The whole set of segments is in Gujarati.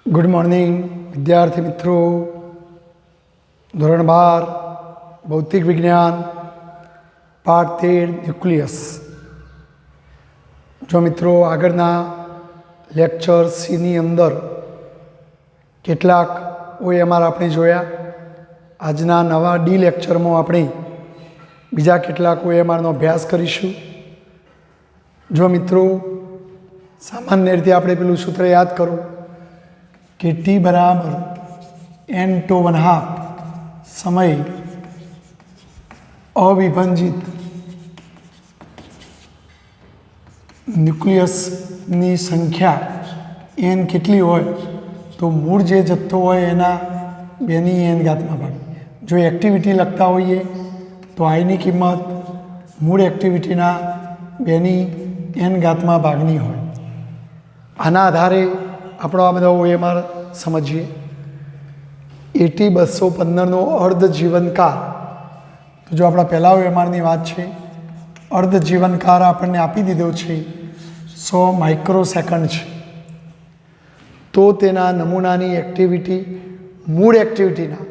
गुड मॉर्निंग विद्यार्थी मित्रों। धोरण 12 भौतिक विज्ञान पाठ 13 न्यूक्लियस। जो मित्रों आगळना लेक्चर सीनी अंदर કેટલાક OMR આપણે જોયા। આજના નવા ડી લેક્ચરમાં આપણે બીજા કેટલાક OMRનો અભ્યાસ કરીશું। જો મિત્રો સામાન્ય રીતે આપણે પેલું સૂત્ર યાદ કરો कि T बराबर n/2 समय अविभजित न्यूक्लियसनी संख्या n केटली होय तो मूळ जे जत्थो होय एना 2 n घात में भाग। जो एक्टिविटी लगता होइए तो आई नी किंमत मूळ एक्टिविटीना 2 n घात में भागनी होय। आना आधारे આપણો આ બધા OMR સમજીએ। AT 215નો અર્ધ જીવનકાળ। તો જો આપણા પહેલા OMRની વાત છે, અર્ધ જીવનકાળ આપણને આપી દીધો છે 100 માઇક્રોસેકન્ડ છે। તો તેના નમૂનાની એક્ટિવિટી મૂળ એક્ટિવિટીના,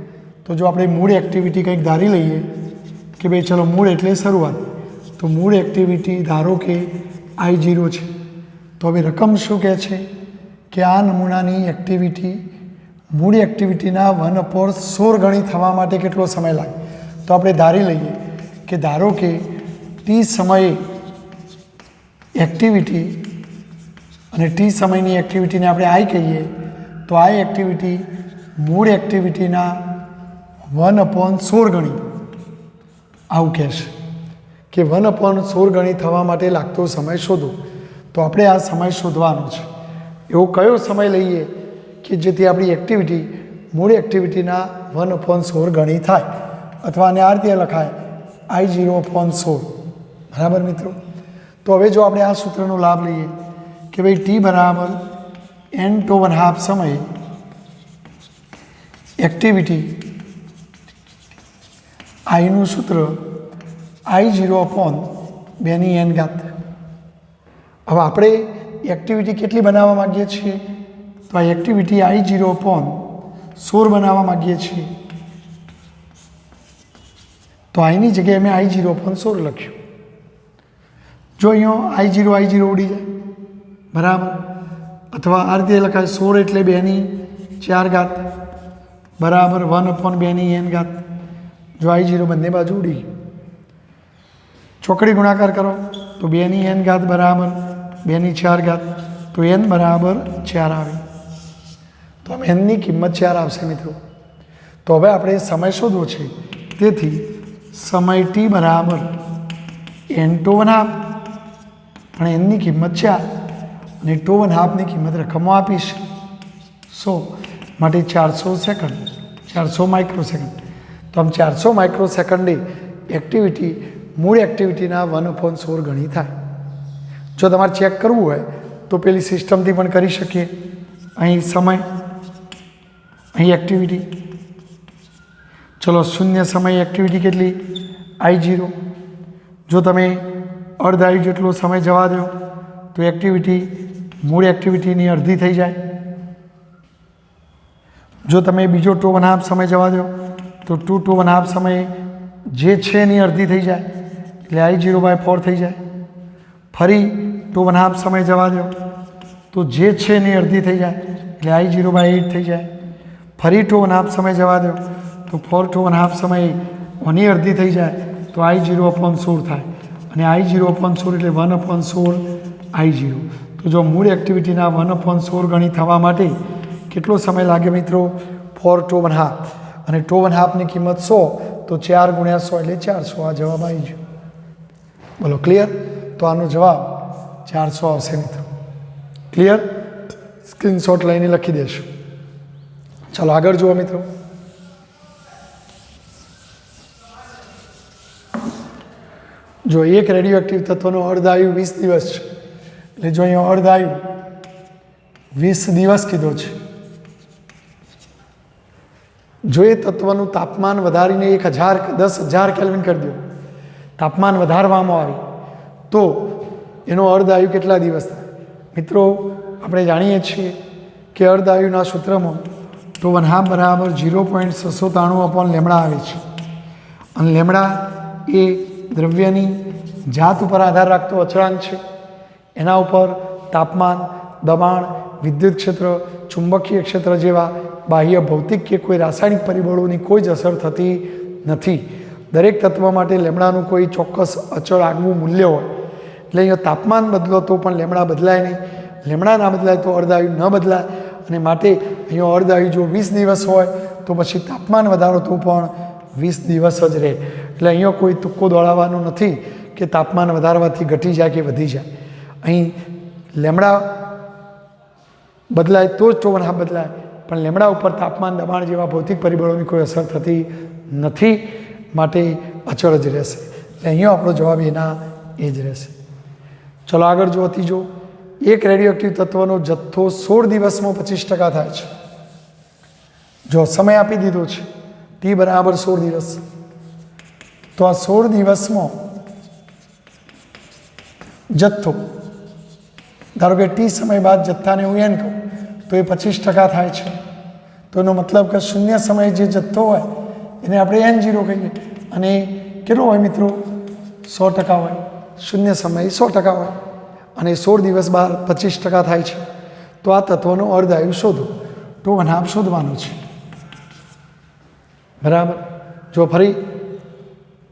તો જો આપણે મૂળ એક્ટિવિટી કંઈક ધારી લઈએ કે ભાઈ ચલો મૂળ એટલે શરૂઆત, તો મૂળ એક્ટિવિટી ધારો કે I0 છે। તો હવે રકમ શું કહે છે કે આ નમૂનાની એક્ટિવિટી મૂળ એક્ટિવિટીના 1/16 ગણી થવા માટે કેટલો સમય લાગે। તો આપણે ધારી લઈએ કે ધારો કે ટી સમયે એક્ટિવિટી અને ટી સમયની એક્ટિવિટીને આપણે આઈ કહીએ, તો આ એક્ટિવિટી મૂળ એક્ટિવિટીના 1/16 ગણી આવું કહેશે કે 1/16 ગણી થવા માટે લાગતો સમય શોધો। તો આપણે આ સમય શોધવાનો છે। એવો કયો સમય લઈએ કે જેથી આપણી એક્ટિવિટી મૂળ એક્ટિવિટીના 1/16 ગણી થાય, અથવા આને આ રીતે લખાય I0/16। બરાબર મિત્રો। તો હવે જો આપણે આ સૂત્રનો લાભ લઈએ કે ભાઈ T બરાબર n/2 સમયે એક્ટિવિટી આઈનું સૂત્ર I0/2 n ઘાત। હવે આપણે એક્ટિવિટી કેટલી બનાવવા માગીએ છીએ, તો આ એક્ટિવિટી I0/16 બનાવવા માગીએ છીએ। તો આઈની જગ્યાએ મેં I0/16 લખ્યું। જો અહીંયા I0 ઉડી જાય, બરાબર, અથવા આ રીતે લખાય 16 એટલે 2 ઘાત બરાબર 1/2 n ઘાત। જો I0 બંને બાજુ ઉડી ગયું, ચોકડી ગુણાકાર કરો તો 2 n ઘાત બરાબર 2 ઘાત, તો n બરાબર 4 આવે। તો આમ n ની કિંમત 4 આવશે મિત્રો। તો હવે આપણે સમય શોધવો છે, તેથી સમય T બરાબર n/2 પણ n ની કિંમત 4 અને 2.5 ની કિંમત રકમો આપીશ 100 માટે 400 સેકન્ડ, 400 માઇક્રોસેકન્ડ। તો આમ 400 માઇક્રોસેકન્ડે એક્ટિવિટી મૂળ એક્ટિવિટીના 1/16 ગણી થાય। જો તમારે ચેક કરવું હોય તો પેલી સિસ્ટમથી પણ કરી શકીએ। અહીં સમય, અહીં એક્ટિવિટી, ચલો શૂન્ય સમય એક્ટિવિટી કેટલી I0। જો તમે અર્ધ આયુ જેટલો સમય જવા દો તો એક્ટિવિટી મૂળ એક્ટિવિટીની અડધી થઈ જાય। જો તમે બીજો 2.5 સમય જવા દો તો 2.5 સમયે જે છે એની અડધી થઈ જાય, એટલે I0/4 થઈ જાય। ફરી 2.5 સમય જવા દો તો જે છે એની અડધી થઈ જાય, એટલે I0/8 થઈ જાય। ફરી 2.5 સમય જવા દો તો 2.5 સમયે ઓની અડધી થઈ જાય, તો I0/16 થાય, અને I0/16 એટલે 1/16 I0। તો જો મૂળ એક્ટિવિટીના 1/16 ગણી થવા માટે કેટલો સમય લાગે મિત્રો? 4 2.5, અને 2.5 ની કિંમત 100, તો 4 × 100 એટલે 400। આ જવાબ આવી ગયો। બોલો ક્લિયર? તો આનો જવાબ 400 આવશે મિત્રો। ક્લિયર? સ્ક્રીનશોટ લઈને લખી દેશું। ચાલો આગળ જુઓ મિત્રો। જો એક રેડિયો એક્ટિવ તત્વનો અર્ધાયુ 20 દિવસ છે, એટલે જો અહીંયા અર્ધાયુ 20 દિવસ કીધો છે। જો એ તત્વનું તાપમાન વધારીને 10,000 કેલ્વિન કરી દો, તાપમાન વધારવામાં આવે તો એનો અર્ધાયુ કેટલા દિવસ થાય? મિત્રો આપણે જાણીએ છીએ કે અર્ધાયુના સૂત્રમાં 2½ બરાબર 0.693 આવે છે અને લેમડા એ દ્રવ્યની જાત ઉપર આધાર રાખતો અચળાંક છે. એના ઉપર તાપમાન, દબાણ, વિદ્યુત ક્ષેત્ર, ચુંબકીય ક્ષેત્ર જેવા બાહ્ય ભૌતિક કે કોઈ રાસાયણિક પરિબળોની કોઈ જ અસર થતી નથી. દરેક તત્વ માટે લેમડાનું કોઈ ચોક્કસ અચળ આગવું મૂલ્ય હોય. એટલે અહીંયા તાપમાન બદલો તો પણ લેમડા બદલાય નહીં, લેમડા ના બદલાય તો અર્ધાયુ ન બદલાય. અને માટે અહીંયા અર્ધાયુ જો 20 દિવસ હોય તો પછી તાપમાન વધારો તો પણ 20 દિવસ જ રહે. એટલે અહીંયા કોઈ તુક્કો દોડાવવાનો નથી કે તાપમાન વધારવાથી ઘટી જાય કે વધી જાય. અહીં લેમડા બદલાય તો જ 2½ બદલાય, પણ લેમડા ઉપર તાપમાન, દબાણ જેવા ભૌતિક પરિબળોની કોઈ અસર થતી નથી, માટે અચળ જ રહેશે. એટલે અહીંયા આપણો જવાબ એના એ જ રહેશે. ચલો આગળ જો ત્રીજો, એક રેડિયોએક્ટિવ તત્વનો જથ્થો 16 દિવસમાં 25% થાય છે. જો સમય આપી દીધો છે T બરાબર 16 દિવસ, તો આ 16 દિવસમાં જથ્થો, ધારો કે T સમય બાદ જથ્થાને હું n કહું તો એ 25% થાય છે. તો એનો મતલબ કે શૂન્ય સમયે જે જથ્થો હોય એને આપણે n0 કહીએ, અને કેટલો હોય મિત્રો? 100% હોય. શૂન્ય સમયે 100% હોય અને 16 દિવસ બાદ 25% થાય છે. તો આ તત્વનો અર્ધાયુ શોધો, 2½ શોધવાનું છે. બરાબર. જો ફરી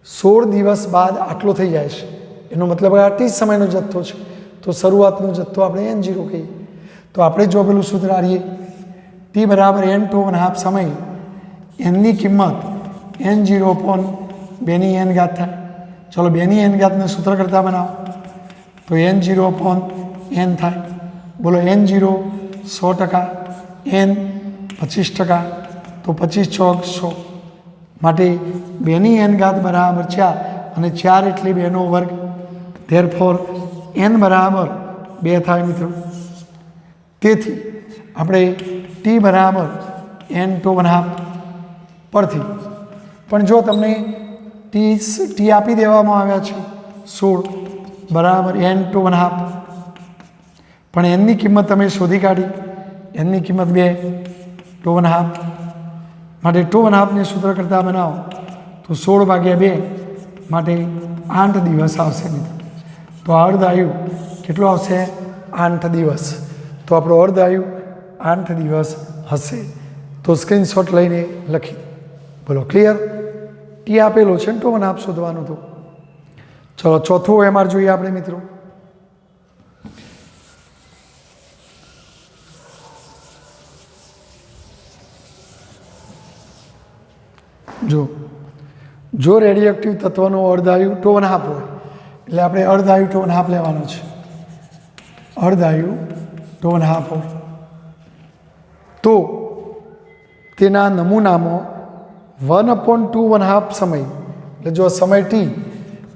16 દિવસ બાદ આટલો થઈ જાય છે, એનો મતલબ આ T સમયનો જથ્થો છે, તો શરૂઆતનો જથ્થો આપણે n0 કહીએ. તો આપણે જો પેલું સૂત્ર આરીએ, T બરાબર n 2½ સમય, nની કિંમત n0/2n થાય. ચલો 2n સૂત્ર કરતા બનાવો તો n0/n થાય. બોલો n0 100%, n 25%, તો 25 ચોક 100, માટે 2n બરાબર 4, અને 4 એટલે 2નો વર્ગ. ધેરફોર n બરાબર 2 થાય મિત્રો. તેથી આપણે T બરાબર n 2½ પરથી, પણ જો તમને T આપી દેવામાં આવ્યા છે 16 બરાબર n 2½, પણ nની કિંમત તમે શોધી કાઢી, nની કિંમત 2, 2½, માટે 2½ ને સૂત્ર કરતા બનાવો તો 16/2, માટે 8 દિવસ આવશે મિત્રો. તો અર્ધાયુ કેટલો આવશે? 8 દિવસ. તો આપણો અર્ધાયુ 8 દિવસ હશે. તો સ્ક્રીનશોટ લઈને લખી. બોલો ક્લિયર? T આપેલો છે ને 2½ શોધવાનું. તો ચલો ચોથું OMR જોઈએ આપણે મિત્રો. જો રેડિયોએક્ટિવ તત્વનો અર્ધાયુ 2½ હોય, એટલે આપણે અર્ધાયુ 2½ લેવાનો છે. અર્ધાયુ 2½ હોય તો તેના નમૂનામાં 1/2½ સમય, એટલે જો સમય T,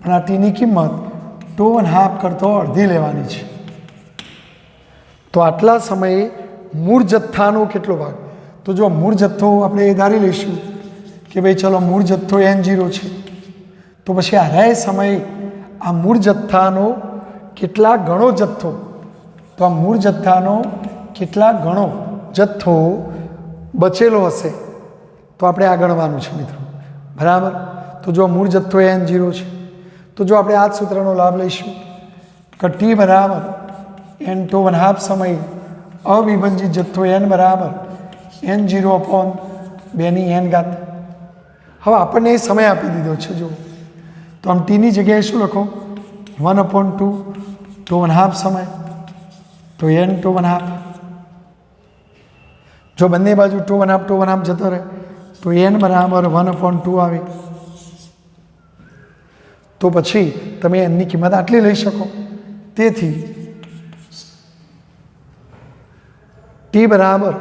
પણ આ Tની કિંમત 2½ કરતો અડધી લેવાની છે. તો આટલા સમયે મૂળ જથ્થાનો કેટલો ભાગ? તો જો મૂળ જથ્થો આપણે ધારી લઈશું કે ભાઈ ચલો મૂળ જથ્થો n0 છે, તો પછી આરાય સમયે આ મૂળ જથ્થાનો કેટલા ગણો જથ્થો, તો આ મૂળ જથ્થાનો કેટલા ગણો જથ્થો બચેલો હશે, તો આપણે આ ગણવાનું છે મિત્રો. બરાબર. તો જો મૂળ જથ્થો n0 છે, તો જો આપણે આ જ સૂત્રનો લાભ લઈશું કે T બરાબર n 2½ સમય અવિભાજિત જથ્થો n બરાબર n0/2n. હવે આપણને એ સમય આપી દીધો છે. જો તો આમ Tની જગ્યાએ શું લખો? 1/2, 2½ સમય, તો n 2½. જો બંને બાજુ 2½ જતો રહે તો n બરાબર 1/2 આવે. તો પછી તમે nની કિંમત આટલી લઈ શકો. તેથી T બરાબર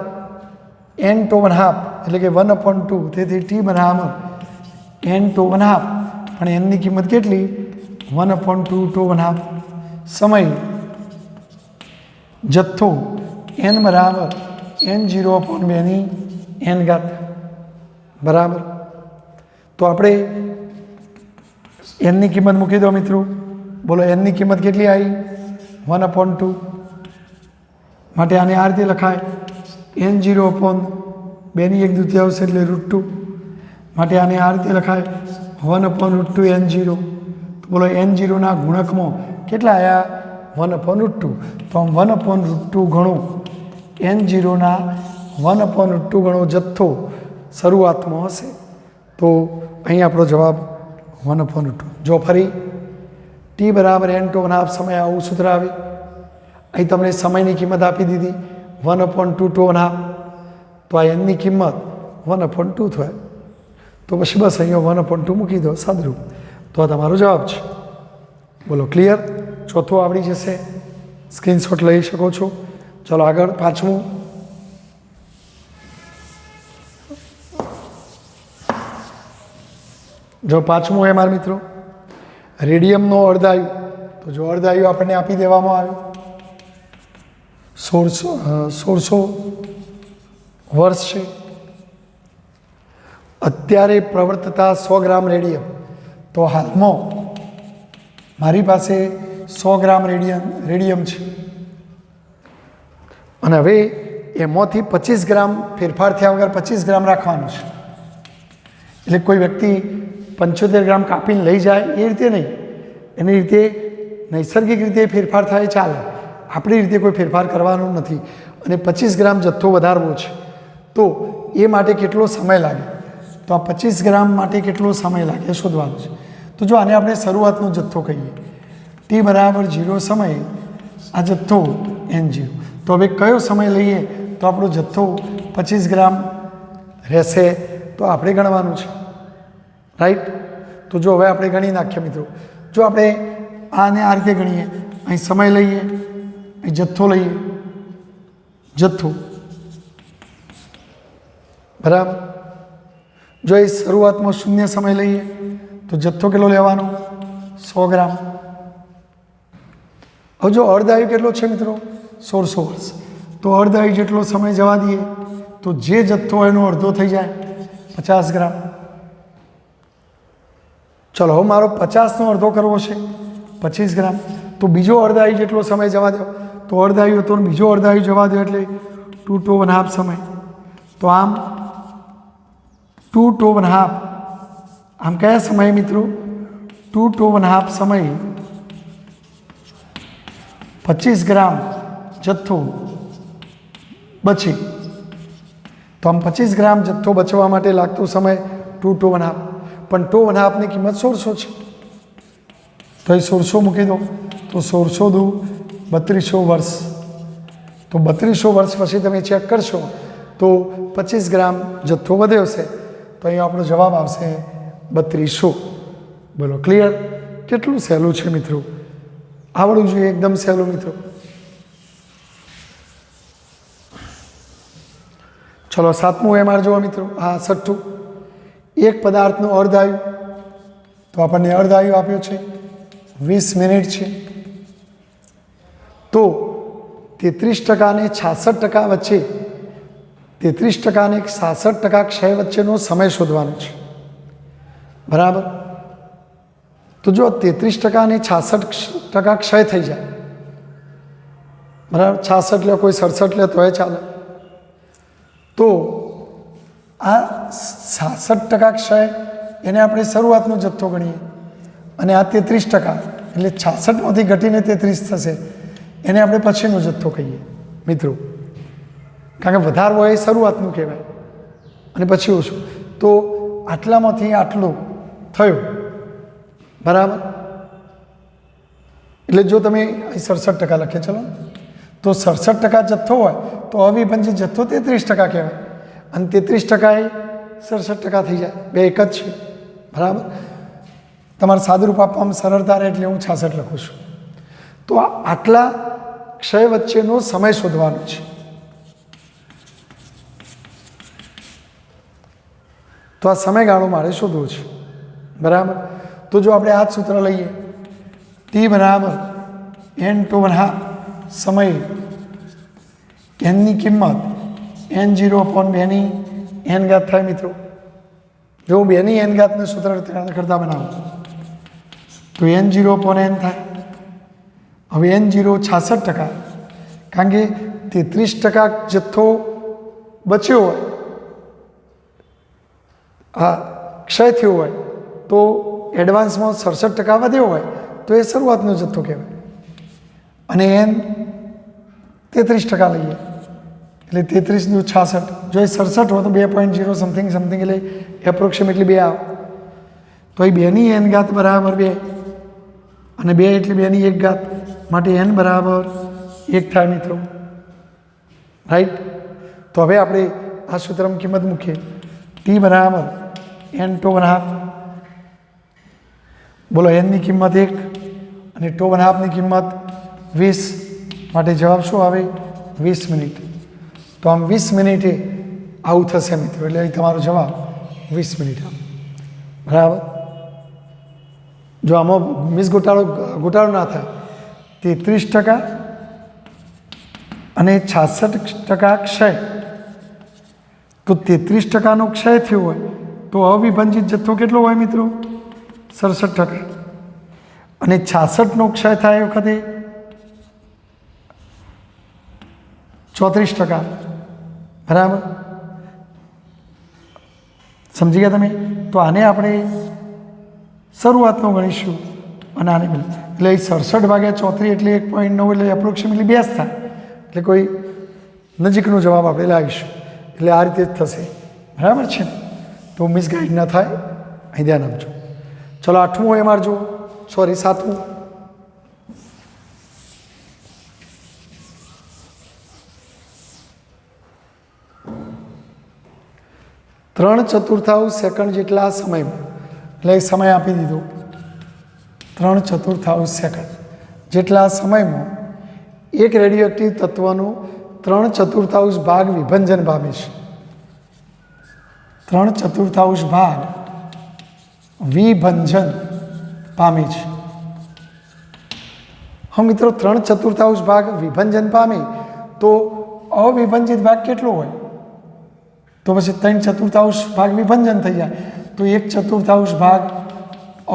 n 2½, એટલે કે 1/2. તેથી T બરાબર n 2½, પણ nની કિંમત કેટલી? 1/2, 2½ સમય, જથ્થો n બરાબર n0/2n. બરાબર. તો આપણે nની કિંમત મૂકી દો મિત્રો. બોલો nની કિંમત કેટલી આવી? 1/2. માટે આને આ રીતે લખાય n0 અપોન 2/1 એટલે √2 માટે આને આ રીતે લખાય 1/√2 n0 તો બોલો n0ના ગુણકમાં કેટલા આવ્યા 1/√2 તો આમ 1/√2 ગણો n0ના 1/√2 ગણો જથ્થો શરૂઆતમાં હશે તો અહીં આપણો જવાબ 1/√2 જો ફરી t બરાબર n² સમય આવું સૂત્ર આવે અહીં તમને સમયની કિંમત આપી દીધી 1/2 2.5 તો આ nની કિંમત 1/2 થાય તો પછી બસ અહીંયા 1/2 મૂકી દો સાદરૂપ તો આ તમારો જવાબ છે બોલો ક્લિયર ચોથું આવડી જશે સ્ક્રીનશોટ લઈ શકો છો ચલો આગળ પાંચમું જો પાંચમું એ મારા મિત્રો રેડિયમનો અર્ધાયુ તો જો અર્ધાયુ આપણને આપી દેવામાં આવ્યો 1600 વર્ષ છે અત્યારે પ્રવર્તતા 100 ગ્રામ રેડિયમ તો હાલમાં મારી પાસે 100 ગ્રામ રેડિયમ છે અને હવે એમાંથી 25 ગ્રામ ફેરફાર થયા વગર 25 ગ્રામ રાખવાનું છે એટલે કોઈ વ્યક્તિ 75 ગ્રામ કાપીને લઈ જાય એ રીતે નહીં એની રીતે નૈસર્ગિક રીતે ફેરફાર થાય ચાલે આપણી રીતે કોઈ ફેરફાર કરવાનો નથી અને 25 ગ્રામ જથ્થો વધારવો છે તો એ માટે કેટલો સમય લાગે તો આ 25 ગ્રામ માટે કેટલો સમય લાગે એ શોધવાનું છે તો જો આને આપણે શરૂઆતનો જથ્થો કહીએ t બરાબર 0 સમયે આ જથ્થો n0 તો હવે કયો સમય લઈએ તો આપણો જથ્થો 25 ગ્રામ રહેશે તો આપણે ગણવાનું છે રાઈટ તો જો હવે આપણે ગણી નાખીએ મિત્રો જો આપણે આને આ રીતે ગણીએ અહીં સમય લઈએ અહીં જથ્થો લઈએ જથ્થો બરાબર જો એ શરૂઆતમાં શૂન્ય સમય લઈએ તો જથ્થો કેટલો લેવાનો 100 ગ્રામ હવે જો અર્ધાયુ કેટલો છે મિત્રો 1600 વર્ષ તો અર્ધાયુ જેટલો સમય જવા દઈએ તો જે જથ્થો એનો અડધો થઈ જાય 50 ગ્રામ ચલો હવે મારો 50નો અડધો કરવો છે 25 ગ્રામ તો બીજો અર્ધાયુ જેટલો સમય જવા દો તો અર્ધાયુ હતો બીજો અર્ધાયુ જવા દો એટલે 2.5 સમય તો આમ 2.5 આમ કયા સમયે મિત્રો 2.5 સમયે 25 ગ્રામ જથ્થો બચે તો આમ 25 ગ્રામ જથ્થો બચવા માટે લાગતો સમય 2.5 પણ 2.5ની કિંમત 1600 છે તો એ 1600 મૂકી દો તો 1600 દુ 3200 વર્ષ તો 3200 વર્ષ પછી તમે ચેક કરશો તો 25 ગ્રામ જથ્થો વધ્યો છે તો અહીં આપણો જવાબ આવશે 3200 બોલો ક્લિયર કેટલું સહેલું છે મિત્રો આવડવું જોઈએ એકદમ સહેલું મિત્રો ચલો સાતમું એમ જુઓ મિત્રો હા છઠ્ઠું એક પદાર્થનો અર્ધાયુ તો આપણને અર્ધાયુ આપ્યો છે 20 મિનિટ છે તો 33% અને 66% વચ્ચે 33% અને 66% ક્ષય વચ્ચેનો સમય શોધવાનો છે બરાબર તો જો 33% અને 66% ક્ષય થઈ જાય બરાબર 66 લે કોઈ 67 લે તો એ ચાલે તો આ 66% ક્ષય એને આપણે શરૂઆતનો જથ્થો ગણીએ અને આ 33% એટલે 66માંથી ઘટીને 33 થશે એને આપણે પછીનો જથ્થો કહીએ મિત્રો કારણ કે વધારવો એ શરૂઆતનું કહેવાય અને પછી ઓછું તો આટલામાંથી આટલું થયું બરાબર એટલે જો તમે 67% લખીએ ચલો તો 67% જથ્થો હોય તો અવિભાજ્ય જથ્થો 33% કહેવાય અને 33% એ 67% થઈ જાય બે એક જ છે બરાબર તમારે સાદુરૂપ આપવામાં સરળતા રહે એટલે હું 66 લખું છું તો આટલા ક્ષય વચ્ચેનો સમય શોધવાનો છે તો આ સમયગાળો મારે શોધવો છે બરાબર તો જો આપણે આ જ સૂત્ર લઈએ t બરાબર n² સમયે nની કિંમત n0/2ની n ઘાત થાય મિત્રો જો 2ની n ઘાતનું સૂત્ર કરતા બનાવો તો n0/n થાય હવે n0 66% કારણ કે 33% જથ્થો બચ્યો હોય, હા ક્ષય થયો હોય તો એડવાન્સમાં 67% વધ્યો હોય તો એ શરૂઆતનો જથ્થો કહેવાય. અને એન 33% લઈએ એટલે 33 × 66, જો એ 67 હોય તો 2.0 સમથિંગ એટલે એપ્રોક્સિમેટલી 2 આવે. તો એ 2ની n ઘાત બરાબર 2 અને 2 એટલે 2ની 1 ઘાત, માટે n બરાબર 1 થાય મિત્રો. રાઈટ. તો હવે આપણે આ સૂત્રમાં કિંમત મૂકીએ. t બરાબર n², બોલો nની કિંમત 1 અને τ½ ની કિંમત 20, માટે જવાબ શું આવે? 20 મિનિટ. તો આમ 20 મિનિટે આવું થશે મિત્રો, એટલે તમારો જવાબ 20 મિનિટ આવે. બરાબર. જો આમાં ગોટાળો ના થાય, 33% અને 66% ક્ષય, તો 33%નો ક્ષય થયો હોય તો અવિભાજિત જથ્થો કેટલો હોય મિત્રો? 67%. અને 66નો ક્ષય થાય એ વખતે 34%. બરાબર. સમજી ગયા તમે? તો આને આપણે શરૂઆતનો ગણીશું અને આને એટલે 67/34 એટલે 1.9 એટલે એપ્રોક્સિમેટલી 2 થાય, એટલે કોઈ નજીકનો જવાબ આપણે લાવીશું. એટલે આ રીતે જ થશે. બરાબર છે. તો મિસગાઈડ ન થાય, અહીં ધ્યાન આપજો. ચલો 8મું એ મારજો, સોરી 7મું. ત્રણ ચતુર્થાંશ સેકન્ડ જેટલા સમયમાં, એટલે સમય આપી દીધો 3/4 સેકન્ડ જેટલા સમયમાં એક રેડિયોએક્ટિવ તત્વનો 3/4 ભાગ વિભંજન પામે છે. 3/4 ભાગ વિભંજન પામે છે. હા મિત્રો, 3/4 ભાગ વિભંજન પામે તો અવિભંજિત ભાગ કેટલો હોય? તો પછી 3/4 ભાગ વિભંજન થઈ જાય તો 1/4 ભાગ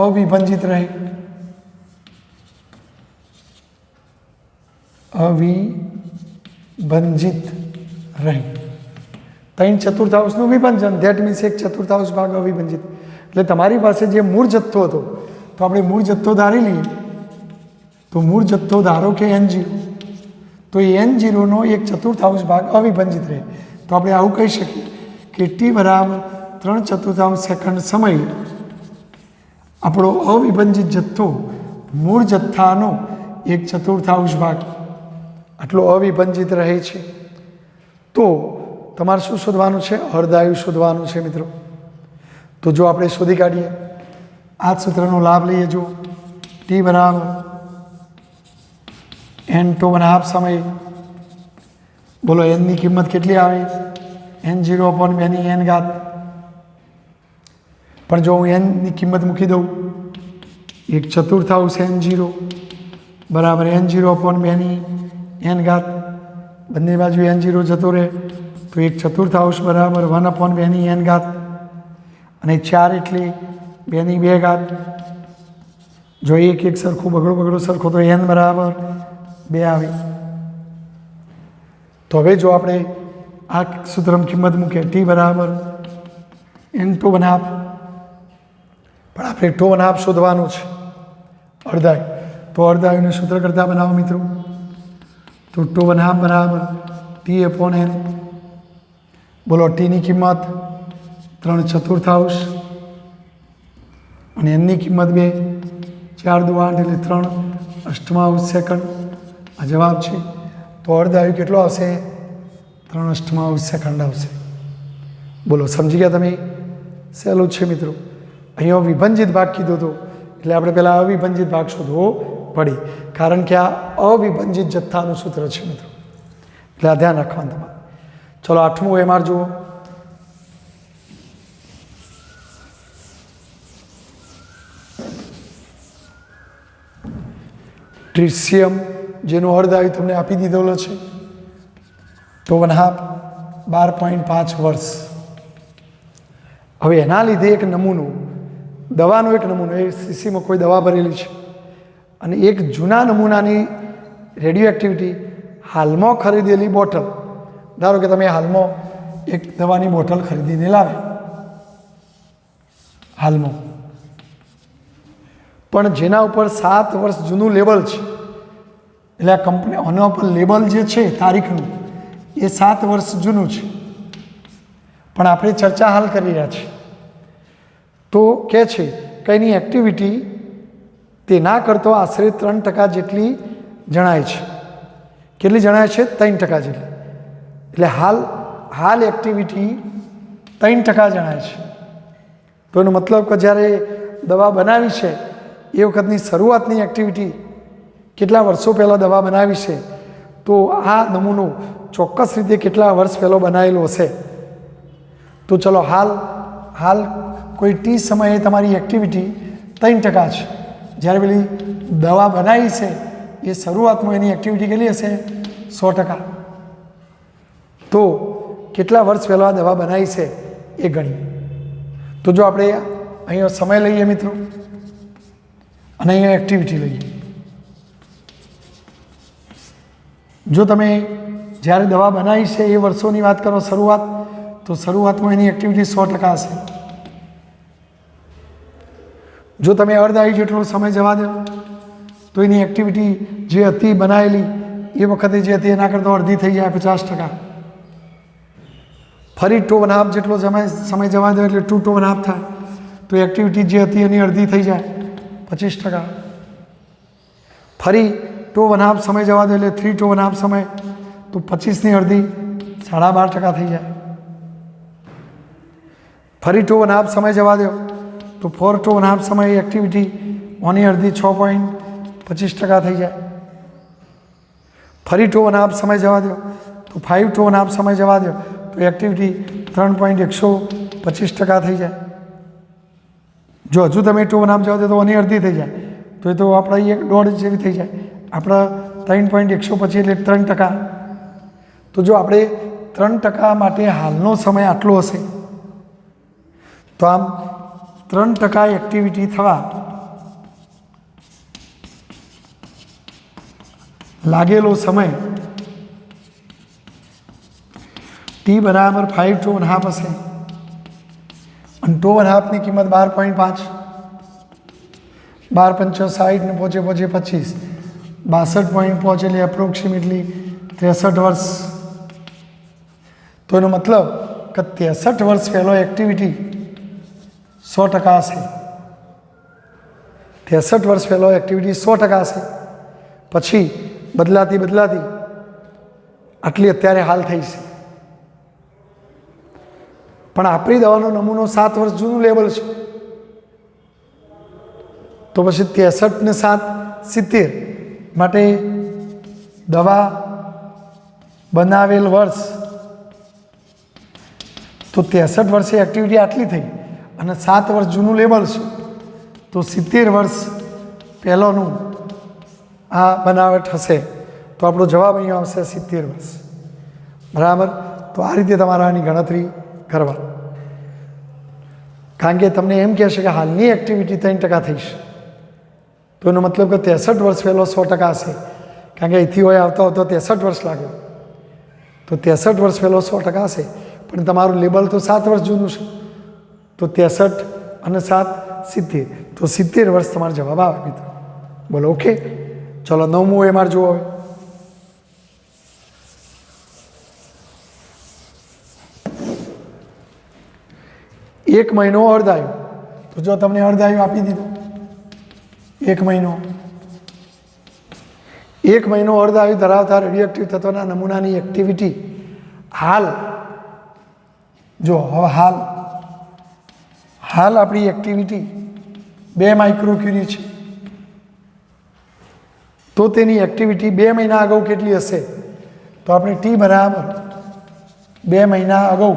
અવિભંજિત રહે. અવિભંજિત રહે. 3/4નું વિભંજન, ધેટ મીન્સ 1/4 ભાગ અવિભંજિત. એટલે તમારી પાસે જે મૂળ જથ્થો હતો, તો આપણે મૂળ જથ્થો ધારી લઈએ. તો મૂળ જથ્થો ધારો કે n0, તો એ n0નો 1/4 ભાગ અવિભંજિત રહે. તો આપણે આવું કહી શકીએ કે t બરાબર 3/4 સેકન્ડ સમય આપણો અવિભંજિત જથ્થો મૂળ જથ્થાનો 1/4 ભાગ આટલો અવિભંજિત રહે છે. તો તમારે શું શોધવાનું છે? અર્ધાયુ શોધવાનું છે મિત્રો. તો જો આપણે શોધી કાઢીએ, આ જ સૂત્રનો લાભ લઈએ. જો t બરાબર n²½ સમય, બોલો nની કિંમત કેટલી આવે? n0/2ની n ઘાત. પણ જો હું nની કિંમત મૂકી દઉં 1/4 n0 બરાબર n0/2ની n ઘાત, બંને બાજુ n0 જતો રહે તો 1/4 બરાબર 1/2ની n ઘાત, અને 4 એટલે 2ની 2 ઘાત. જો એક સરખું બગડો સરખો તો n બરાબર 2 આવે. તો હવે જો આપણે આ સૂત્રમાં કિંમત મૂકીએ, t બરાબર n², પણ આપણે τ½ શોધવાનું છે, અર્ધાયુ. તો અર્ધાયુનું સૂત્ર કરતા બનાવો મિત્રો. તો τ½ બરાબર t/n. બોલો tની કિંમત 3/4 અને nની કિંમત 2, 4 × 8 એટલે 3/8 સેકન્ડ. આ જવાબ છે. તો અર્ધાયુ કેટલો આવશે? 3/8 સેકન્ડ આવશે. બોલો સમજી ગયા તમે? સહેલું છે મિત્રો. અહીંયા વિભંજિત ભાગ કીધો હતો એટલે આપણે પહેલાં અવિભંજિત ભાગ શોધવો પડે, કારણ કે આ અવિભંજિત જથ્થાનું સૂત્ર છે મિત્રો. એટલે આ ધ્યાન રાખવાનું તમારે. ચલો 8મું એમઆર જુઓ. ટ્રિશિયમ, જેનો અર્ધાયુ તમને આપી દીધેલો છે, τ½ 12.5 વર્ષ. હવે એના લીધે એક નમૂનો, દવાનો એક નમૂનો, એ શીશીમાં કોઈ દવા ભરેલી છે, અને એક જૂના નમૂનાની રેડિયો એક્ટિવિટી હાલમાં ખરીદેલી બોટલ. ધારો કે તમે હાલમાં એક દવાની બોટલ ખરીદીને લાવે હાલમાં, પણ જેના ઉપર 7 વર્ષ જૂનું લેબલ છે, એટલે આ કંપની આના ઉપર લેબલ જે છે તારીખનું એ 7 વર્ષ જૂનું છે, પણ આપણે ચર્ચા હાલ કરી રહ્યા છીએ. તો કહે છે કે એની એક્ટિવિટી તે ના કરતો આશરે 3% જેટલી જણાય છે. કેટલી જણાય છે? 3% જેટલી. એટલે હાલ એક્ટિવિટી 3% જણાય છે. તો એનો મતલબ કે જ્યારે દવા બનાવી છે એ વખતની શરૂઆતની એક્ટિવિટી કેટલા વર્ષો પહેલાં દવા બનાવી છે, તો આ નમૂનો ચોક્કસ રીતે કેટલા વર્ષ પહેલાં બનાવેલો હશે. તો ચલો હાલ કોઈ ટી સમયે તમારી એક્ટિવિટી 3% છે. જ્યારે પેલી દવા બનાવી છે એ શરૂઆતમાં એની એક્ટિવિટી કેટલી હશે? 100%. તો કેટલા વર્ષ પહેલાં દવા બનાવી છે એ ગણીએ. તો જો આપણે અહીંયા સમય લઈએ મિત્રો અને અહીંયા એક્ટિવિટી લઈએ. જો તમે જ્યારે દવા બનાવી છે એ વર્ષોની વાત કરો શરૂઆત, તો શરૂઆતમાં એની એક્ટિવિટી 100% હશે. જો તમે અર્ધાયુ જેટલો સમય જવા દો તો એની એક્ટિવિટી જે હતી બનાવેલી એ વખતે જે હતી એના કરતાં અડધી થઈ જાય 50%. ફરી 2.5 જેટલો સમય જવા દો એટલે 2.5 થાય તો એક્ટિવિટી જે હતી એની અડધી થઈ જાય 25%. ફરી 2.5 સમય જવા દો એટલે 3.5 સમય તો 25ની અડધી 12.5% થઈ જાય. ફરી 2.5 સમય જવા દો તો 4.5 સમય એક્ટિવિટી ઓની અડધી 6.25% થઈ જાય. ફરી 2.5 સમય જવા દો તો 5.5 સમય જવા દો તો એક્ટિવિટી 3.125% થઈ જાય. જો હજુ તમે 2.5 જવા દો તો ઓની અડધી થઈ જાય તો એ તો આપણા 1.5 જેવી થઈ જાય. આપણા 3.125 એટલે 3%. તો જો આપણે 3% માટે હાલનો સમય આટલો હશે તો આમ 3% એક્ટિવિટી થવા લાગેલો સમય ટી બરાબર 5.5 હશે અને 2.5ની કિંમત 12.5. 12 × 5 ને પહોંચે 25, 62 પોઈન્ટ પહોંચે એટલે એપ્રોક્સિમેટલી 63 વર્ષ. તો એનો મતલબ કે 63 વર્ષ પહેલો એક્ટિવિટી 100% હશે. 63 વર્ષ પહેલો એક્ટિવિટી 100% હશે. પછી બદલાતી આટલી અત્યારે હાલ થઈ છે. પણ આપણી દવાનો નમૂનો 7 વર્ષ જૂનું લેબલ છે. તો પછી 63 ને 7 70 માટે દવા બનાવેલ વર્ષ, તો 63 વર્ષે એક્ટિવિટી આટલી થઈ અને 7 વર્ષ જૂનું લેબલ છે તો 70 વર્ષ પહેલાંનું આ બનાવટ હશે. તો આપણો જવાબ અહીંયા આવશે 70 વર્ષ. બરાબર. તો આ રીતે તમારે આની ગણતરી કરવા. કારણ કે તમને એમ કહેશે કે હાલની એક્ટિવિટી 3% થઈ છે તો એનો મતલબ કે 63 વર્ષ પહેલો 100% હશે. કારણ કે અહીંથી હોય આવતા 63 વર્ષ લાગે તો 63 વર્ષ પહેલો 100% હશે. પણ તમારું લેબલ તો 7 વર્ષ જૂનું છે તો 63 અને 7 70, તો 70 વર્ષ તમારો જવાબ આવે મિત્રો. બોલો ઓકે. ચલો 9મું એમાં જુઓ. હવે એક મહિનો અર્ધાયુ. તો જો તમને અર્ધાયુ આપી દીધો 1 મહિનો, 1 મહિનો અર્ધાયુ ધરાવતા રેડિયોએક્ટિવ તત્વના નમૂનાની એક્ટિવિટી હાલ, જો હવે હાલ આપણી એક્ટિવિટી 2 માઇક્રોક્યુરી છે તો તેની એક્ટિવિટી 2 મહિના અગાઉ કેટલી હશે? તો આપણે ટી બરાબર 2 મહિના અગાઉ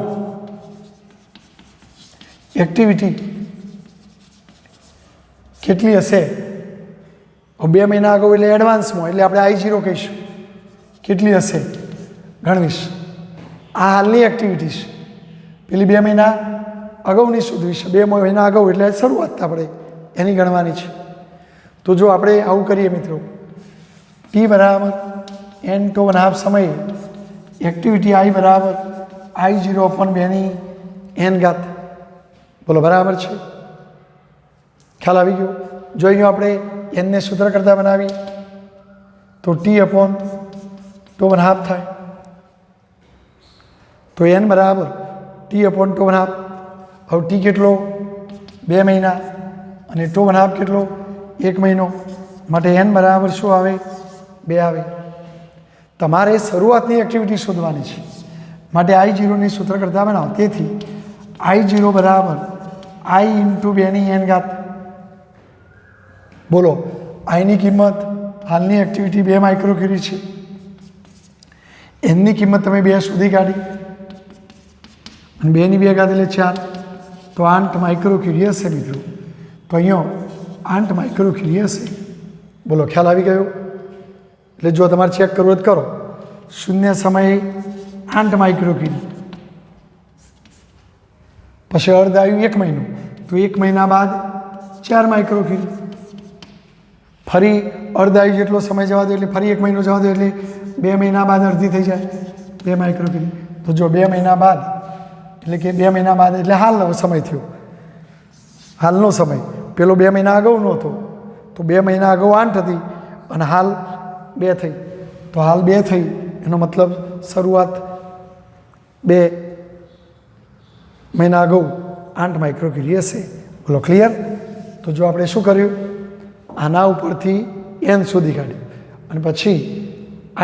એક્ટિવિટી કેટલી હશે? 2 મહિના અગાઉ એટલે એડવાન્સમાં, એટલે આપણે I0 કહીશું. કેટલી હશે ગણવીશ. આ હાલની એક્ટિવિટી છે. પેલી 2 મહિના અગાઉની શોધવી છે. 2 મહિના અગાઉ એટલે શરૂઆત આપણે એની ગણવાની છે. તો જો આપણે આવું કરીએ મિત્રો, ટી બરાબર n2.5 સમયે એક્ટિવિટી I બરાબર I0/2 બોલો બરાબર છે? ખ્યાલ આવી ગયો? જો અહીંયા આપણે n ને સૂત્ર કરતાં બનાવીએ તો T/2.5 થાય. તો n બરાબર T/2.5. હવે T કેટલો? 2 મહિના અને 2.5 કેટલો? 1 મહિનો. માટે n બરાબર શું આવે? 2 આવે. તમારે શરૂઆતની એક્ટિવિટી શોધવાની છે માટે I0 ની સૂત્ર કરતાં બનાવો. તેથી I0 બરાબર I/2 બોલો આઈની કિંમત હાલની એક્ટિવિટી 2 માઇક્રોક્યુરી છે. એનની કિંમત તમે 2 સુધી કાઢી અને 2 ની 2 કાઢી એટલે 4 તો 8 માઇક્રોક્યુરી હશે મિત્રો. તો અહીંયા 8 માઇક્રોક્યુરી હશે. બોલો ખ્યાલ આવી ગયો? એટલે જો તમારે ચેક કરવું જ કરો. શૂન્ય સમયે 8 માઇક્રોક્યુરી, પછી અર્ધ આવ્યું 1 મહિનો તો 1 મહિના બાદ 4 માઇક્રોક્યુરી, ફરી અર્ધ આવ્યું જેટલો સમય જવા દો એટલે ફરી 1 મહિનો જવા દો એટલે 2 મહિના બાદ અડધી થઈ જાય 2 માઇક્રોક્યુરી. તો જો 2 મહિના બાદ એટલે કે 2 મહિના બાદ એટલે હાલનો સમય થયો. હાલનો સમય પેલો 2 મહિના અગાઉ નહોતો તો 2 મહિના અગાઉ 8 હતી અને હાલ 2 થઈ. તો હાલ 2 થઈ એનો મતલબ શરૂઆત 2 મહિના અગાઉ 8 માઇક્રોક્યુરી હશે. બોલો ક્લિયર? તો જો આપણે શું કર્યું? આના ઉપરથી n શોધી કાઢ્યું અને પછી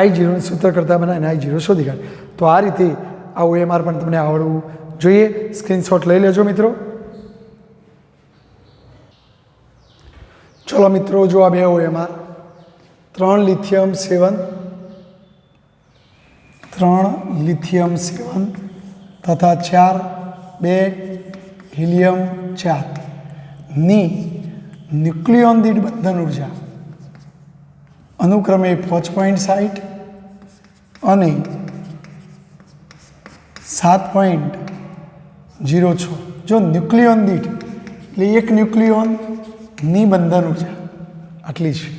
I0 સૂત્ર કરતાં બનાવીને I0 શોધી કાઢ્યું. તો આ રીતે આ OMR પણ તમને આવડવું જોઈએ. સ્ક્રીનશોટ લઈ લેજો મિત્રો. ચલો મિત્રો, જો આ 2 OMR 3 લિથિયમ 7 તથા 2 હિલિયમ 4 ની ન્યુક્લિયોન દીઠ બંધન ઉર્જા અનુક્રમે 5.60 અને 7.06. જો ન્યુક્લિયોન દીઠ એટલે એક ન્યુક્લિયોનની બંધન ઉર્જા આટલી છે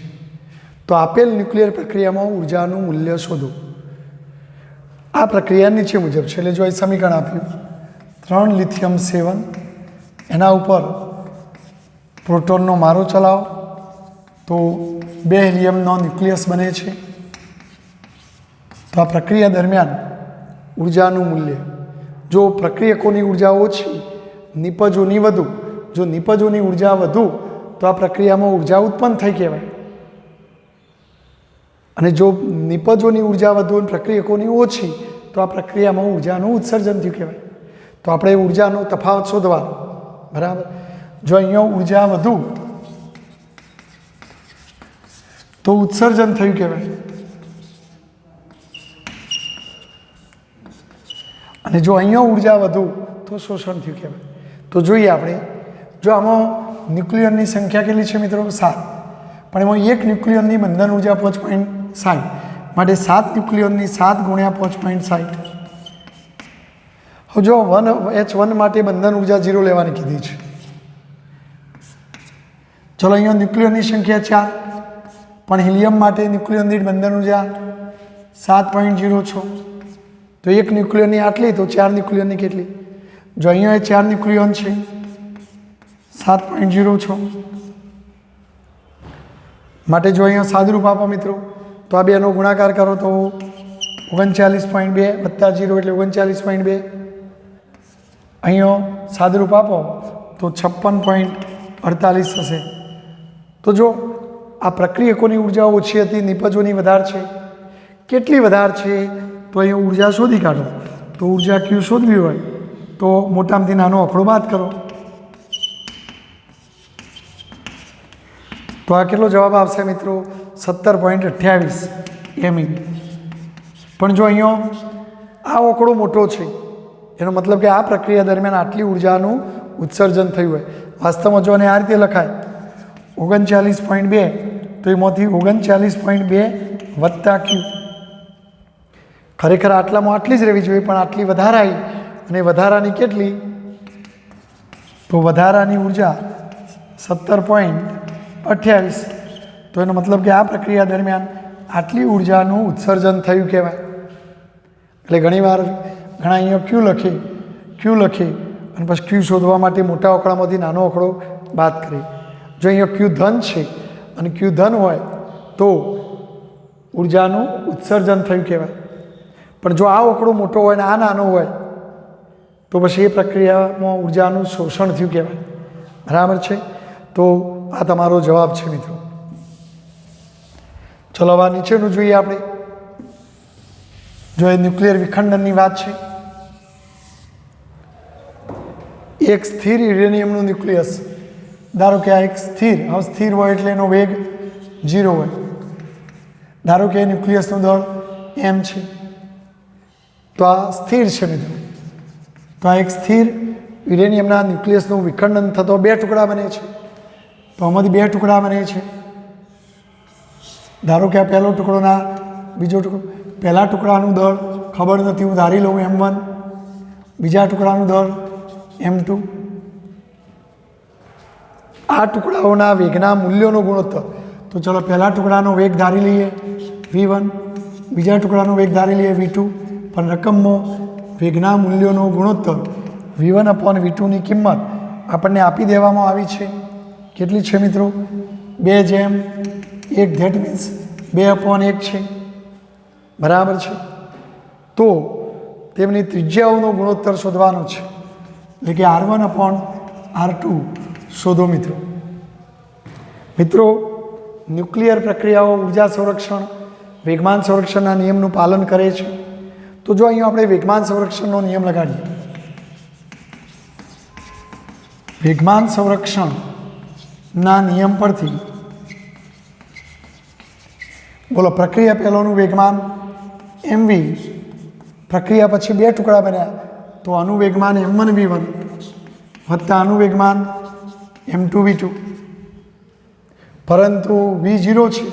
તો આપેલ ન્યુક્લિયર પ્રક્રિયામાં ઉર્જાનું મૂલ્ય શોધો. આ પ્રક્રિયા નીચે મુજબ છે. એટલે જો એ સમીકરણ આપ્યું 3 લિથિયમ 7 એના ઉપર પ્રોટોનનો મારો ચલાવો તો 2 હિલિયમનો ન્યુક્લિયસ બને છે. તો આ પ્રક્રિયા દરમિયાન ઉર્જાનું મૂલ્ય, જો પ્રક્રિયકોની ઉર્જા ઓછી નિપજોની વધુ, જો નિપજોની ઉર્જા વધુ તો આ પ્રક્રિયામાં ઉર્જા ઉત્પન્ન થઈ કહેવાય, અને જો નિપજોની ઉર્જા વધુ અને પ્રક્રિયકોની ઓછી તો આ પ્રક્રિયામાં ઉર્જાનું ઉત્સર્જન થયું કહેવાય. તો આપણે ઉર્જાનો તફાવત શોધવાનો. બરાબર? જો અહીંયા ઉર્જા વધુ તો ઉત્સર્જન થયું કહેવાય, અને જો અહીંયા ઉર્જા વધુ તો શોષણ થયું કહેવાય. તો જોઈએ આપણે, જો આમાં ન્યુક્લિયનની સંખ્યા કેટલી છે મિત્રો? 7. પણ એમાં એક ન્યુક્લિયનની બંધન ઉર્જા 5.60 માટે 7 ન્યુક્લિયનની 7 ગુણ્યા 5.60. હવે જો H1 માટે બંધન ઉર્જા 0 લેવાની કીધી છે. ચલો અહીંયા ન્યુક્લિયનની સંખ્યા 4 પણ હિલિયમ માટે ન્યુક્લિયન દીઠ બંધન ઉર્જા 7.06. તો એક ન્યુક્લિયનની આટલી તો 4 ન્યુક્લિયનની કેટલી? જો અહીંયા 4 ન્યુક્લિયન છે 7.06 માટે જો અહીંયા સાદુરૂપ આપો મિત્રો તો આ બેનો ગુણાકાર કરો તો 39.2 વત્તા 0 એટલે 39.2. અહીંયા સાદુરૂપ આપો તો 56.48 થશે. તો જો આ પ્રક્રિયકોની ઉર્જા ઓછી હતી, નિપજોની વધારે છે. કેટલી વધારે છે તો અહીંયા ઉર્જા શોધી કાઢો. તો ઉર્જા Q શોધવી હોય તો મોટામાંથી નાનો આંકડો બાદ કરો તો આ કેટલો જવાબ આવશે મિત્રો? 17.28 MeV. પણ જો અહીંયા આ આંકડો મોટો છે એનો મતલબ કે આ પ્રક્રિયા દરમિયાન આટલી ઉર્જાનું ઉત્સર્જન થયું હોય. વાસ્તવમાં જો આને આ રીતે લખાય 39.2 તો એમાંથી 39.2 વત્તા Q. ખરેખર આટલામાં આટલી જ રહેવી જોઈએ પણ આટલી વધારાઈ, અને વધારાની કેટલી? તો વધારાની ઉર્જા 17.28. તો એનો મતલબ કે આ પ્રક્રિયા દરમિયાન આટલી ઉર્જાનું ઉત્સર્જન થયું કહેવાય. એટલે ઘણીવાર ઘણા અહીંયા ક્યુ લખી અને પછી ક્યુ શોધવા માટે મોટા આંકડામાંથી નાનો આંકડો બાદ કરીએ. જો અહીંયા ક્યુ ધન છે અને ક્યુ ધન હોય તો ઉર્જાનું ઉત્સર્જન થયું કહેવાય. પણ જો આ આંકડો મોટો હોય ને આ નાનો હોય તો પછી એ પ્રક્રિયામાં ઉર્જાનું શોષણ થયું કહેવાય. બરાબર છે? તો આ તમારો જવાબ છે મિત્રો. ચલો હવે નીચેનું જોઈએ આપણે. જો એ ન્યુક્લિયર વિખંડનની વાત છે. એક સ્થિર યુરેનિયમનું ન્યુક્લિયસ, ધારો કે આ એક સ્થિર હોય એટલે એનો વેગ 0 હોય. ધારો કે ન્યુક્લિયસનો દળ m છે, તો આ સ્થિર છે મિત્રો. તો આ એક સ્થિર યુરેનિયમના ન્યુક્લિયસનું વિખંડન થતો 2 ટુકડા બને છે. તો આમાંથી 2 ટુકડા બને છે. ધારો કે આ પહેલો ટુકડો ના બીજો ટુકડો. પહેલા ટુકડાનું દળ ખબર નથી, હું ધારી લઉં m1. બીજા ટુકડાનું દળ m2. આ ટુકડાઓના વેગના મૂલ્યોનો ગુણોત્તર. તો ચલો પહેલા ટુકડાનો વેગ ધારી લઈએ v1, બીજા ટુકડાનો વેગ ધારી લઈએ v2. પણ રકમમાં વેગના મૂલ્યોનો ગુણોત્તર v1/v2ની કિંમત આપણને આપી દેવામાં આવી છે. કેટલી છે મિત્રો? 2:1. ધેટ મીન્સ 2/1 છે. બરાબર છે? તો તેમની ત્રિજ્યાઓનો ગુણોત્તર શોધવાનો છે, એટલે કે r1/r2 શોધો મિત્રો. મિત્રો, ન્યુક્લિયર પ્રક્રિયાઓ ઉર્જા સંરક્ષણ, વેગમાન સંરક્ષણના નિયમનું પાલન કરે છે. તો જો અહીંયા આપણે વેગમાન સંરક્ષણનો નિયમ લગાડીએ. વેગમાન સંરક્ષણના નિયમ પરથી બોલો, પ્રક્રિયા પહેલાંનું વેગમાન mv, પ્રક્રિયા પછી 2 ટુકડા બન્યા તો આનું વેગમાન m1v1 વત્તા આનું વેગમાન m2v2. પરંતુ v0 છે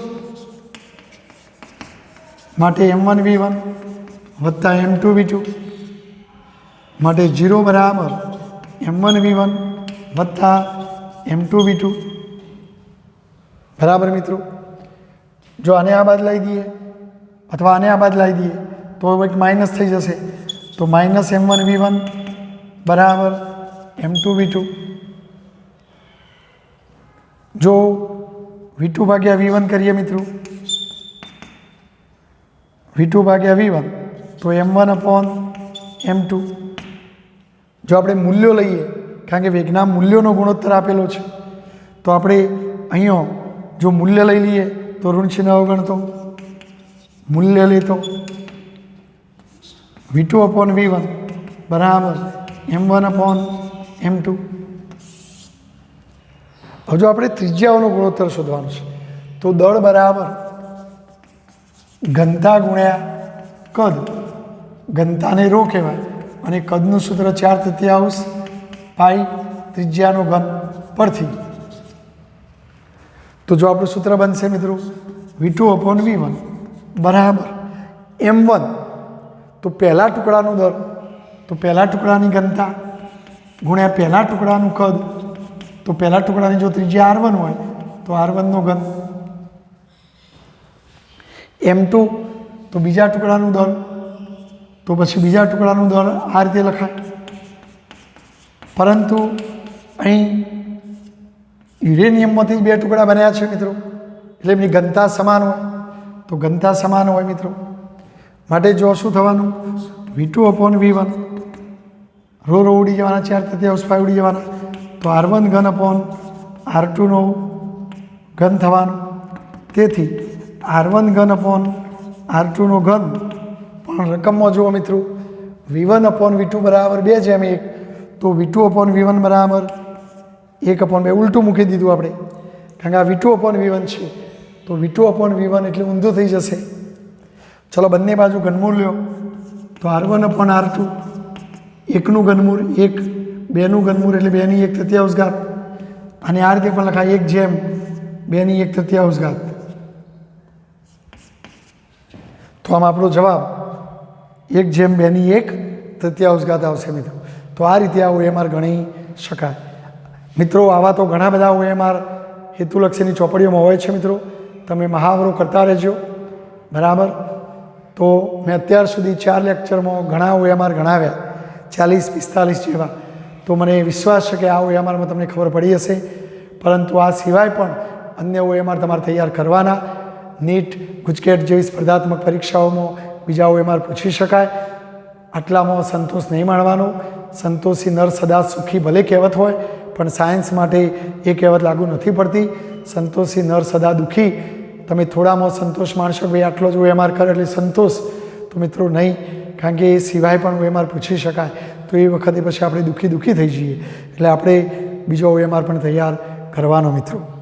માટે m1v1 વત્તા m2v2 માટે 0 બરાબર m1v1 વત્તા m2v2. બરાબર મિત્રો? જો આને આ બાદ લઈ દઈએ અથવા આને આ બાદ લાવી દઈએ તો એક માઇનસ થઈ જશે. તો માઇનસ m1v1 બરાબર m2v2. જો v2/v1 કરીએ મિત્રો, v2/v1 તો m1/m2. જો આપણે મૂલ્યો લઈએ, કારણ કે વેગના મૂલ્યોનો ગુણોત્તર આપેલો છે, તો આપણે અહીંયા જો મૂલ્ય લઈ લઈએ તો ઋણ ચિહ્ન અવગણતો, મૂલ્ય લેતો v2/v1 બરાબર m1/m2. હવે જો આપણે ત્રિજ્યાઓનો ગુણોત્તર શોધવાનો છે તો દળ બરાબર ઘનતા ગુણ્યા કદ. ઘનતાને ρ કહેવાય અને કદનું સૂત્ર 4/3 પાઈ ત્રિજ્યાનો ઘન પરથી. તો જો આપણું સૂત્ર બનશે મિત્રો v2/v1 બરાબર m1, તો પહેલા ટુકડાનું દળ, તો પહેલા ટુકડાની ઘનતા ગુણ્યા પહેલા ટુકડાનું કદ. તો પહેલા ટુકડાની જો ત્રિજ્યા r1 હોય તો r1નો ઘન. m2 તો બીજા ટુકડાનું દળ, તો પછી બીજા ટુકડાનું દળ આ રીતે લખાય. પરંતુ અહીં યુરેનિયમમાંથી 2 ટુકડા બન્યા છે મિત્રો, એટલે એમની ઘનતા સમાન હોય. તો ઘનતા સમાન હોય મિત્રો, માટે જો શું થવાનું v2/v1 રો ઉડી જવાના, 4/3 પાઈ ઉડી જવાના. તો r1 ઘન r2નો ઘન થવાનું. તેથી r1 ઘન r2નો ઘન. પણ રકમમાં જુઓ મિત્રો v1/v2 બરાબર 2:1. તો v2/v1 બરાબર 1/2. ઉલટું મૂકી દીધું આપણે, કારણ કે આ v2/v1 છે. તો v2/v1 એટલે ઊંધું થઈ જશે. ચલો બંને બાજુ ઘનમૂળ લ્યો. તો r1/r2 1નું ઘનમૂળ 1, 2નું ઘનમૂળ એટલે 2/1/3. અને આ રીતે પણ લખાય 1/2/1/3. તો આમ આપણો જવાબ 1/2/1/3 આવશે મિત્રો. તો આ રીતે આ OMR ગણી શકાય. મિત્રો, આવા તો ઘણા બધા OMR હેતુલક્ષીની ચોપડીઓમાં હોય છે મિત્રો. તમે મહાવરો કરતા રહેજો. બરાબર? તો મેં અત્યાર સુધી 4 લેક્ચરમાં ઘણા OMR ગણાવ્યા, 40-45 જેવા. તો મને વિશ્વાસ છે કે આ OMRમાં તમને ખબર પડી હશે. પરંતુ આ સિવાય પણ અન્ય OMR તમારે તૈયાર કરવાના. નીટ, ગુજકેટ જેવી સ્પર્ધાત્મક પરીક્ષાઓમાં બીજા OMR પૂછી શકાય. આટલામાં સંતોષ નહીં માણવાનો. સંતોષી નર સદા સુખી ભલે કહેવત હોય, પણ સાયન્સ માટે એ કહેવત લાગુ નથી પડતી. સંતોષી નર સદા દુઃખી. તમે થોડામાં સંતોષ માણશો, ભાઈ આટલો જ OMR કરે એટલે સંતોષ, તો મિત્રો નહીં, કારણ કે એ સિવાય પણ OMR પૂછી શકાય. તો એ વખતે પછી આપણે દુઃખી થઈ જઈએ. એટલે આપણે બીજો OMR પણ તૈયાર કરવાનો મિત્રો.